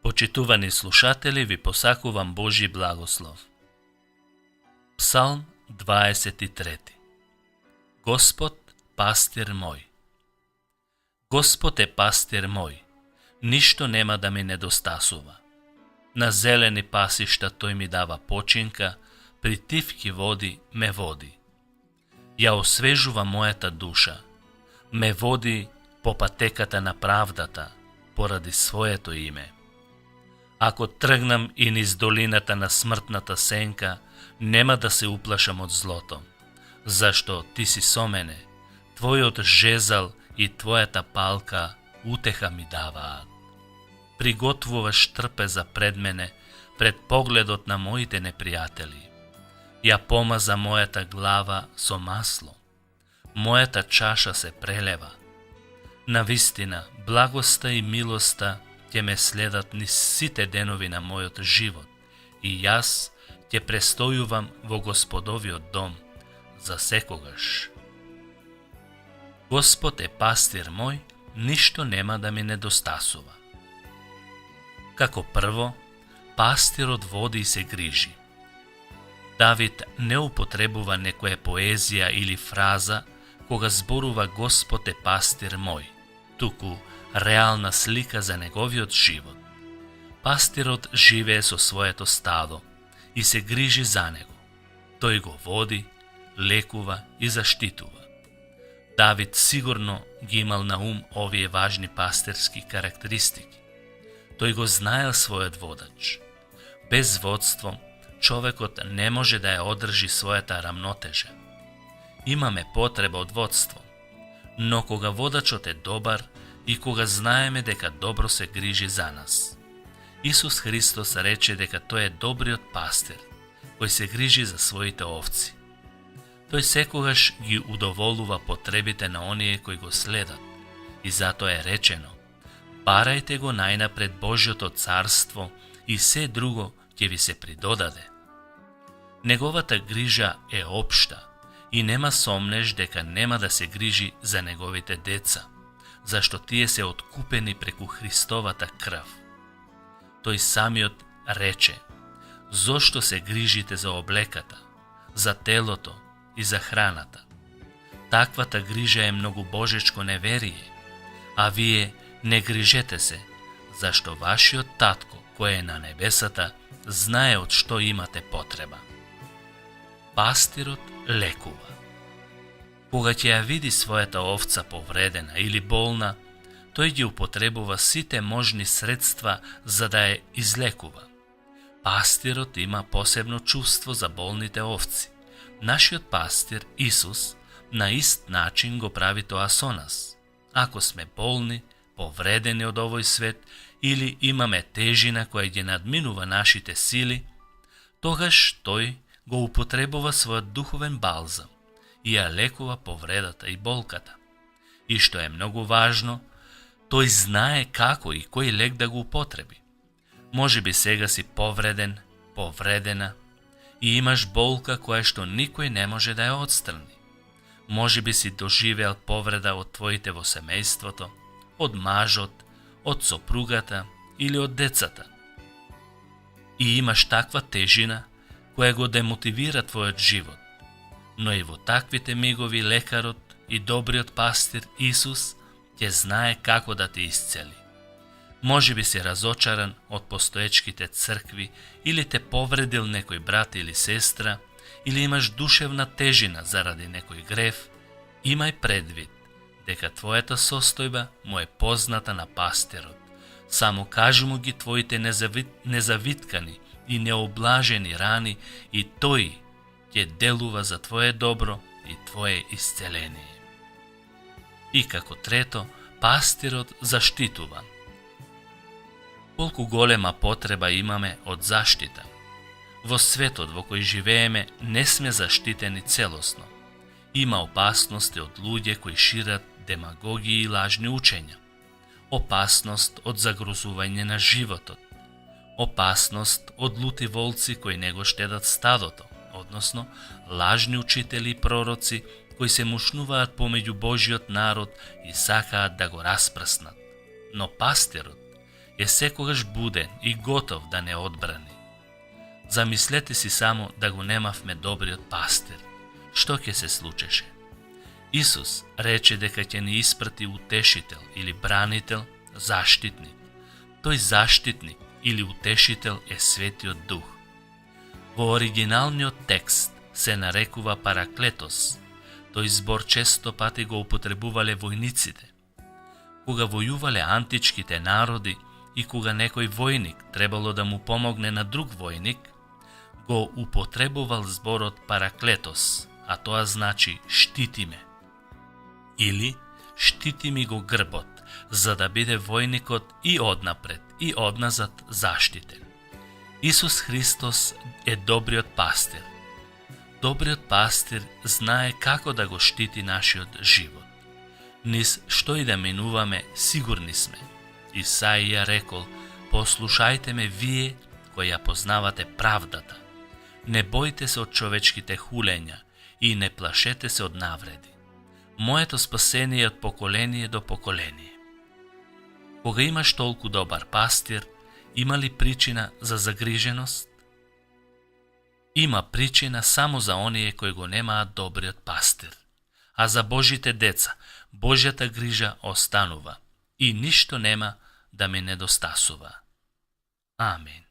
Почитувани слушатели, ви посакувам Божи благослов. Псалм 23. Господ, пастир мој. Господ е пастир мој, ништо нема да ми недостасува. На зелени пасишта тој ми дава починка, при тивки води ме води. Ја освежува мојата душа, ме води по патеката на правдата, поради своето име. Ако тргнам и низ долината на смртната сенка, нема да се уплашам од злото, зашто ти си со мене, твојот жезал и твојата палка утеха ми даваат. Приготвуваш трпеза пред мене, пред погледот на моите непријатели. Ја помаза мојата глава со масло. Мојата чаша се прелева. Навистина, благоста и милоста ќе ме следат низ сите денови на мојот живот и јас ќе престојувам во Господовиот дом за секогаш. Господ е пастир мој, ништо нема да ми недостасува. Како прво, пастирот води и се грижи. Давид не употребува некоја поезија или фраза кога зборува Господ е пастир мој, туку реална слика за неговиот живот. Пастирот живее со своето стадо и се грижи за него. Тој го води, лекува и заштитува. Давид сигурно ги имал на ум овие важни пастирски карактеристики. Тој го знаел својот водач. Без водство, човекот не може да ја одржи својата рамнотежа. Имаме потреба од водство, но кога водачот е добар и кога знаеме дека добро се грижи за нас. Исус Христос рече дека тој е добриот пастир, кој се грижи за своите овци. Тој секогаш ги удоволува потребите на оние кои го следат и затоа е речено: барајте го најнапред Божјото царство и се друго ќе ви се придодаде. Неговата грижа е општа и нема сомнеш дека нема да се грижи за неговите деца, зашто тие се откупени преку Христовата крв. Тој самиот рече: зошто се грижите за облеката, за телото и за храната? Таквата грижа е многу божечко неверие, а вие не грижете се, зашто вашиот татко, кој е на небесата, знае од што имате потреба. Пастирот лекува. Кога ќе ја види својата овца повредена или болна, тој ги употребува сите можни средства за да ја излекува. Пастирот има посебно чувство за болните овци. Нашиот пастир, Исус, на ист начин го прави тоа со нас. Ако сме болни, повредени од овој свет или имаме тежина која ги надминува нашите сили, тогаш тој го употребува својот духовен балзам и ја лекува повредата и болката. И што е многу важно, тој знае како и кој лек да го употреби. Може би сега си повреден, повредена и имаш болка која што никој не може да ја отстрани. Може би си доживеал повреда од твоите во семејството, од мажот, од сопругата или од децата. И имаш таква тежина која го демотивира твојот живот. Но и во таквите мигови лекарот и добриот пастир Исус ќе знае како да те исцели. Може би си разочаран од постоечките цркви или те повредил некој брат или сестра, или имаш душевна тежина заради некој грев, имај предвид дека твојата состојба му е позната на пастирот. Само кажи му ги твоите незавиткани и необлажени рани и тој ќе делува за твое добро и твое исцеление. И како трето, пастирот заштитува. Колку голема потреба имаме од заштита. Во светот во кој живееме не сме заштитени целосно. Има опасности од луѓе кои шират демагогии и лажни учења. Опасност од загрозување на животот. Опасност од лути волци кои не го штедат стадото, односно лажни учители и пророци кои се мушнуваат помеѓу Божиот народ и сакаат да го распрснат. Но пастирот е секогаш буден и готов да не одбрани. Замислете си само да го немавме добриот пастир. Што ќе се случеше? Исус рече дека ќе ни испрати утешител или бранител, заштитник. Тој заштитник или утешител е Светиот Дух. Во оригиналниот текст се нарекува параклетос. Тој збор често пати го употребувале војниците. Кога војувале античките народи и кога некој војник требало да му помогне на друг војник, го употребувал зборот параклетос, а тоа значи штити ме. Или штити ми го грбот, за да биде војникот и однапред и одназад заштитен. Исус Христос е добриот пастир. Добриот пастир знае како да го штити нашиот живот. Низ што и да минуваме, сигурни сме. Исаија рекол: послушајте ме вие кои ја познавате правдата. Не бојте се од човечките хулења и не плашете се од навреди. Моето спасение е од поколение до поколение. Кога имаш толку добар пастир, има ли причина за загриженост? Има причина само за оние кои го немаат добриот пастир. А за Божите деца, Божјата грижа останува и ништо нема да ме недостасува. Амин.